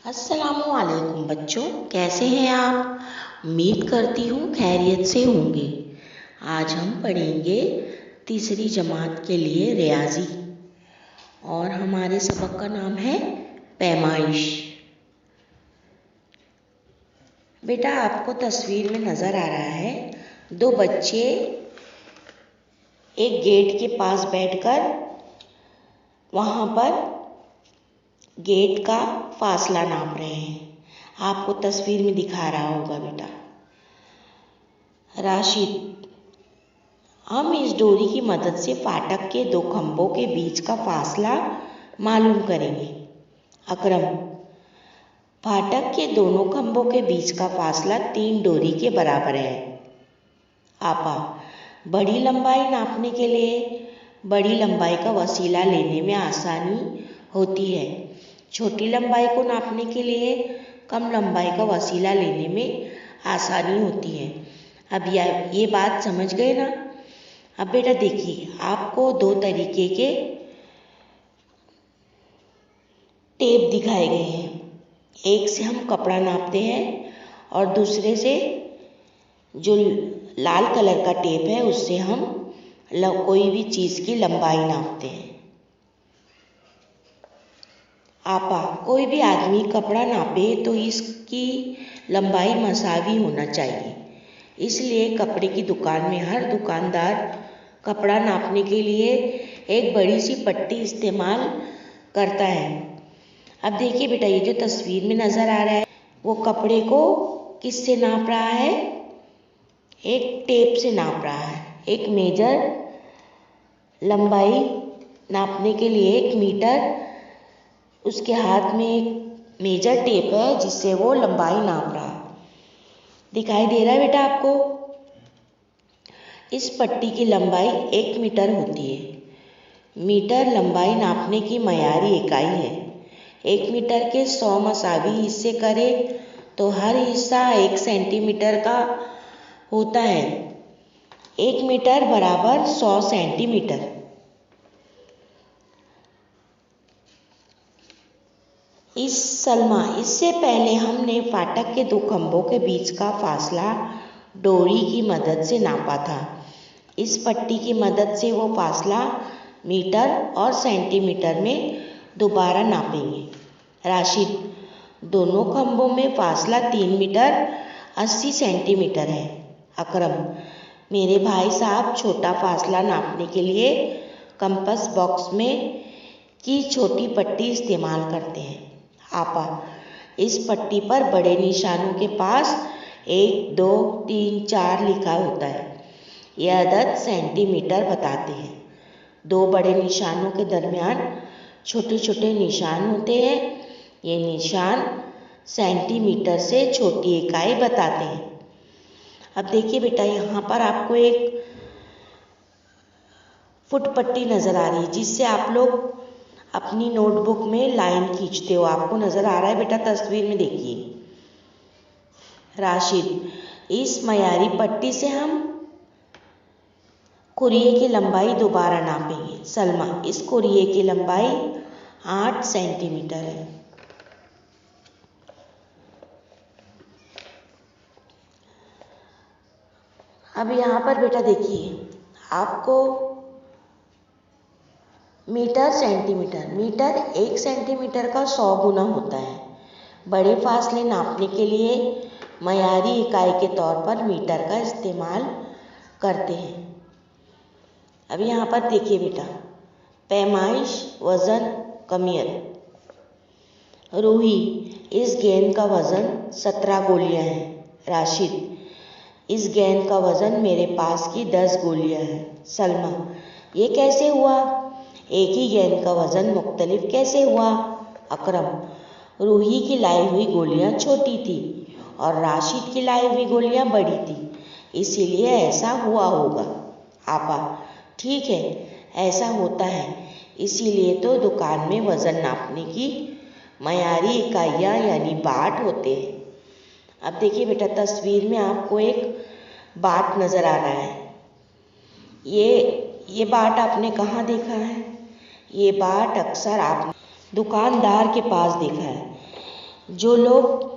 अस्सलामुअलैकुम बच्चों, कैसे हैं आप। उम्मीद करती हूँ खैरियत से होंगे। आज हम पढ़ेंगे तीसरी जमात के लिए रियाजी और हमारे सबक का नाम है पैमाइश। बेटा, आपको तस्वीर में नज़र आ रहा है दो बच्चे एक गेट के पास बैठकर वहाँ पर गेट का फासला नाप रहे हैं। आपको तस्वीर में दिखा रहा होगा बेटा। राशिद, हम इस डोरी की मदद से फाटक के दो खंभों के बीच का फासला मालूम करेंगे। अकरम, फाटक के दोनों खंभों के बीच का फासला 3 डोरी के बराबर है। आपा, बड़ी लंबाई नापने के लिए बड़ी लंबाई का वसीला लेने में आसानी होती है। छोटी लंबाई को नापने के लिए कम लंबाई का वसीला लेने में आसानी होती है। अब ये बात समझ गए ना। अब बेटा देखिए, आपको 2 तरीके के टेप दिखाए गए हैं। एक से हम कपड़ा नापते हैं और दूसरे से जो लाल कलर का टेप है उससे हम कोई भी चीज़ की लंबाई नापते हैं। आपा, कोई भी आदमी कपड़ा नापे तो इसकी लंबाई मसावी होना चाहिए। इसलिए कपड़े की दुकान में हर दुकानदार कपड़ा नापने के लिए एक बड़ी सी पट्टी इस्तेमाल करता है। अब देखिए बेटा, ये जो तस्वीर में नज़र आ रहा है वो कपड़े को किससे नाप रहा है? एक टेप से नाप रहा है। एक मेजर लंबाई नापने के लिए 1 मीटर, उसके हाथ में एक मेजर टेप है जिससे वो लंबाई नाप रहा है। दिखाई दे रहा है बेटा आपको? इस पट्टी की लंबाई 1 मीटर होती है। मीटर लंबाई नापने की मयारी इकाई है। 1 मीटर के 100 मसावी हिस्से करें तो हर हिस्सा 1 सेंटीमीटर का होता है। 1 मीटर बराबर 100 सेंटीमीटर। इससे पहले हमने फाटक के 2 खंभों के बीच का फासला डोरी की मदद से नापा था। इस पट्टी की मदद से वो फासला मीटर और सेंटीमीटर में दोबारा नापेंगे। राशिद, दोनों खंभों में फासला 3 मीटर 80 सेंटीमीटर है। अकरम, मेरे भाई साहब छोटा फासला नापने के लिए कंपास बॉक्स में की छोटी पट्टी इस्तेमाल करते हैं। आपा, इस पट्टी पर बड़े निशानों के पास 1, 2, 3, 4 लिखा होता है। यह अदद सेंटीमीटर बताते हैं। 2 बड़े निशानों के दरमियान छोटे छोटे निशान होते हैं। ये निशान सेंटीमीटर से छोटी इकाई बताते हैं। अब देखिए बेटा, यहाँ पर आपको एक फुट पट्टी नज़र आ रही है जिससे आप लोग अपनी नोटबुक में लाइन खींचते हो। आपको नज़र आ रहा है बेटा तस्वीर में, देखिए। राशिद, इस मयारी पट्टी से हम कुरिये की लंबाई दोबारा नापेंगे। सलमा, इस कुरिये की लंबाई 8 सेंटीमीटर है। अब यहाँ पर बेटा देखिए, आपको मीटर सेंटीमीटर, मीटर 1 सेंटीमीटर का 100 गुना होता है। बड़े फासले नापने के लिए मयारी इकाई के तौर पर मीटर का इस्तेमाल करते हैं। अब यहाँ पर देखिए बेटा, पैमाइश, वज़न, कमियत। रूही, इस गेंद का वज़न 17 गोलियाँ हैं। राशिद, इस गेंद का वज़न मेरे पास की 10 गोलियाँ हैं। सलमा, ये कैसे हुआ? एक ही गेंद का वज़न मुख्तलिफ कैसे हुआ? अकरम, रूही की लाई हुई गोलियाँ छोटी थी और राशिद की लाई हुई गोलियाँ बड़ी थी, इसीलिए ऐसा हुआ होगा। आपा, ठीक है, ऐसा होता है। इसीलिए तो दुकान में वज़न नापने की मयारी इकाइयाँ यानी बाट होते हैं। अब देखिए बेटा, तस्वीर में आपको एक बाट नज़र आ रहा है। ये बाट आपने कहाँ देखा है? ये बाट अक्सर आप दुकानदार के पास देखा है। जो लोग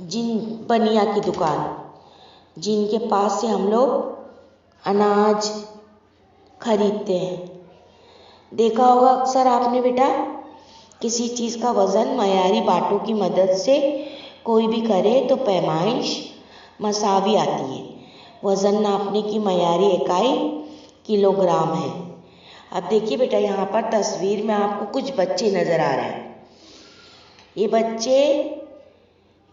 जिन बनिया की दुकान, जिनके पास से हम लोग अनाज खरीदते हैं, देखा होगा अक्सर आपने बेटा, किसी चीज़ का वज़न मयारी बाटों की मदद से कोई भी करे तो पैमाइश मसावी आती है। वज़न नापने की मयारी इकाई किलोग्राम है। अब देखिए बेटा, यहाँ पर तस्वीर में आपको कुछ बच्चे नज़र आ रहे हैं। ये बच्चे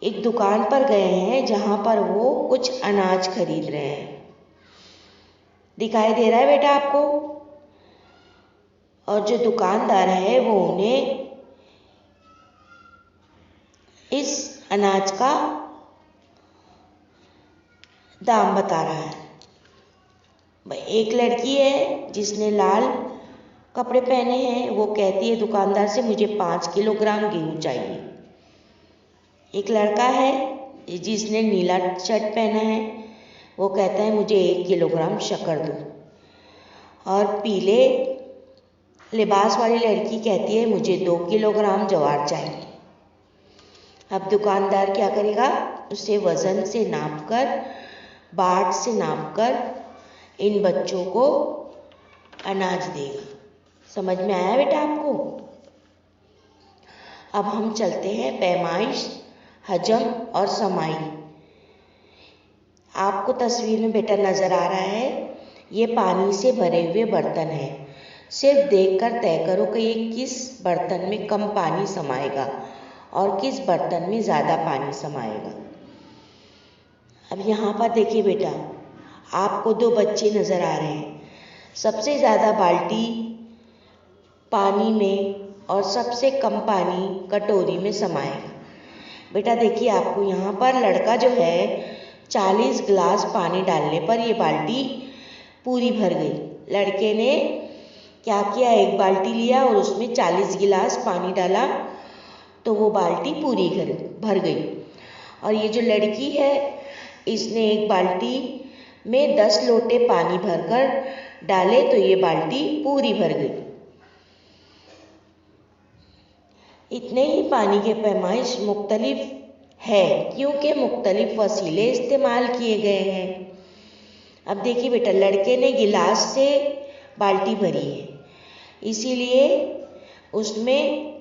एक दुकान पर गए हैं जहाँ पर वो कुछ अनाज खरीद रहे हैं। दिखाई दे रहा है बेटा आपको? और जो दुकानदार है वो उन्हें इस अनाज का दाम बता रहा है। एक लड़की है जिसने लाल कपड़े पहने हैं, वो कहती है दुकानदार से मुझे 5 किलोग्राम गेहूँ चाहिए। एक लड़का है जिसने नीला शर्ट पहना है, वो कहता है मुझे 1 किलोग्राम शक्कर दो। और पीले लिबास वाली लड़की कहती है मुझे 2 किलोग्राम ज्वार चाहिए। अब दुकानदार क्या करेगा? उसे वज़न से नापकर, बाट से नापकर इन बच्चों को अनाज देगा। समझ में आया बेटा आपको? अब हम चलते हैं पैमाइश, हजम और समाई। आपको तस्वीर में बेटा नज़र आ रहा है, ये पानी से भरे हुए बर्तन हैं। सिर्फ देखकर तय करो कि ये किस बर्तन में कम पानी समाएगा और किस बर्तन में ज़्यादा पानी समाएगा। अब यहाँ पर देखिए बेटा, आपको 2 बच्चे नज़र आ रहे हैं। सबसे ज़्यादा बाल्टी पानी में और सबसे कम पानी कटोरी में समाएगा। बेटा देखिए, आपको यहाँ पर लड़का जो है 40 गिलास पानी डालने पर ये बाल्टी पूरी भर गई। लड़के ने क्या किया? एक बाल्टी लिया और उसमें 40 गिलास पानी डाला तो वो बाल्टी पूरी भर गई। और ये जो लड़की है, इसने एक बाल्टी में 10 लोटे पानी भरकर डाले तो ये बाल्टी पूरी भर गई। इतने ही पानी के पैमाइश मुख्तलिफ है क्योंकि मुख्तलिफ वसीले इस्तेमाल किए गए हैं। अब देखिए बेटा, लड़के ने गिलास से बाल्टी भरी है, इसीलिए उसमें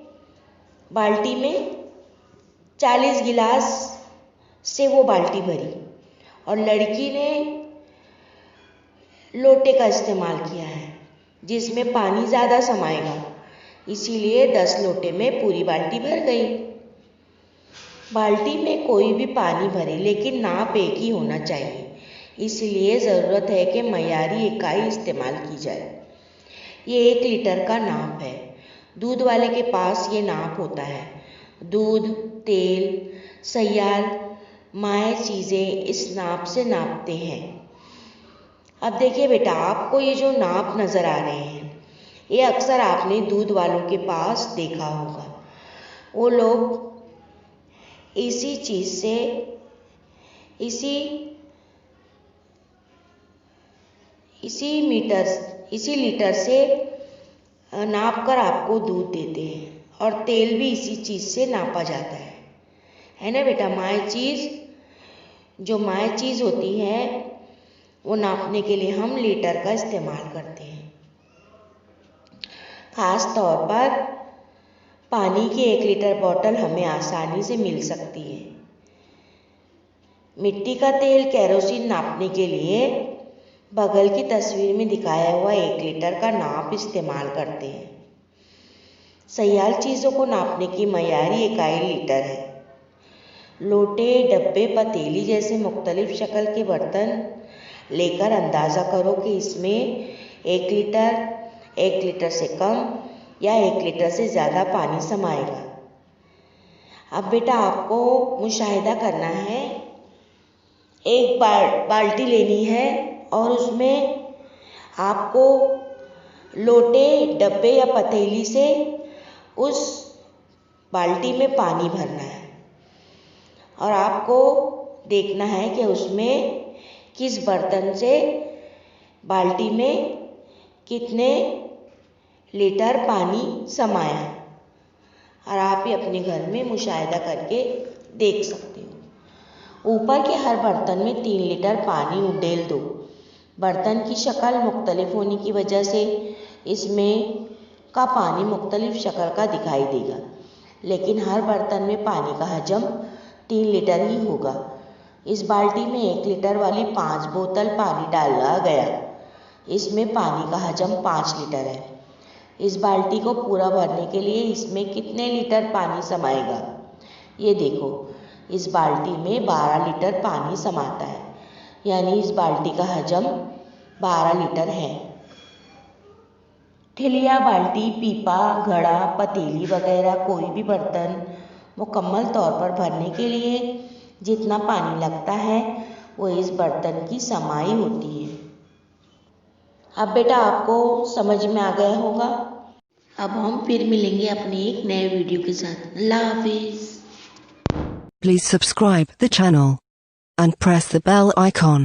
बाल्टी में 40 गिलास से वो बाल्टी भरी। और लड़की ने लोटे का इस्तेमाल किया है जिसमें पानी ज़्यादा समाएगा, इसीलिए 10 लोटे में पूरी बाल्टी भर गई। बाल्टी में कोई भी पानी भरे लेकिन नाप एक ही होना चाहिए, इसलिए ज़रूरत है कि मयारी इकाई इस्तेमाल की जाए। ये 1 लीटर का नाप है। दूध वाले के पास ये नाप होता है। दूध, तेल, सैयाल, माए चीज़ें इस नाप से नापते हैं। अब देखिए बेटा, आपको ये जो नाप नज़र आ रहे हैं, ये अक्सर आपने दूध वालों के पास देखा होगा। वो लोग इसी चीज़ से, इसी लीटर से नाप कर आपको दूध देते हैं। और तेल भी इसी चीज़ से नापा जाता है ना बेटा? जो माए चीज़ होती है वो नापने के लिए हम लीटर का इस्तेमाल करते हैं। ख़ास तौर पर पानी की 1 लीटर बोतल हमें आसानी से मिल सकती है। मिट्टी का तेल, केरोसिन नापने के लिए बगल की तस्वीर में दिखाया हुआ 1 लीटर का नाप इस्तेमाल करते हैं। सैयाल चीज़ों को नापने की मयारी इकाई लीटर है। लोटे, डब्बे, पतीली जैसे मुख्तलिफ शक्ल के बर्तन लेकर अंदाज़ा करो कि इसमें 1 लीटर से कम या 1 लीटर से ज़्यादा पानी समाएगा। अब बेटा, आपको मुशाहिदा करना है। एक बाल्टी लेनी है और उसमें आपको लोटे, डब्बे या पतीली से उस बाल्टी में पानी भरना है और आपको देखना है कि उसमें किस बर्तन से बाल्टी में कितने लीटर पानी समाया। और आप ही अपने घर में मुशाहिदा करके देख सकते हो। ऊपर के हर बर्तन में 3 लीटर पानी उडेल दो। बर्तन की शक्ल मुख्तलिफ होने की वजह से इसमें का पानी मुख्तलिफ शक्ल का दिखाई देगा, लेकिन हर बर्तन में पानी का हजम 3 लीटर ही होगा। इस बाल्टी में 1 लीटर वाली 5 बोतल पानी डाला गया। इसमें पानी का हजम 5 लीटर है। इस बाल्टी को पूरा भरने के लिए इसमें कितने लीटर पानी समाएगा? ये देखो, इस बाल्टी में 12 लीटर पानी समाता है, यानी इस बाल्टी का हजम 12 लीटर है। ठिलिया, बाल्टी, पीपा, घड़ा, पतीली वगैरह कोई भी बर्तन मुकम्मल तौर पर भरने के लिए जितना पानी लगता है वो इस बर्तन की समाई होती है। अब बेटा आपको समझ में आ गया होगा। अब हम फिर मिलेंगे अपने एक नए वीडियो के साथ। अल्लाह हाफिज। Please subscribe the channel and press the bell icon.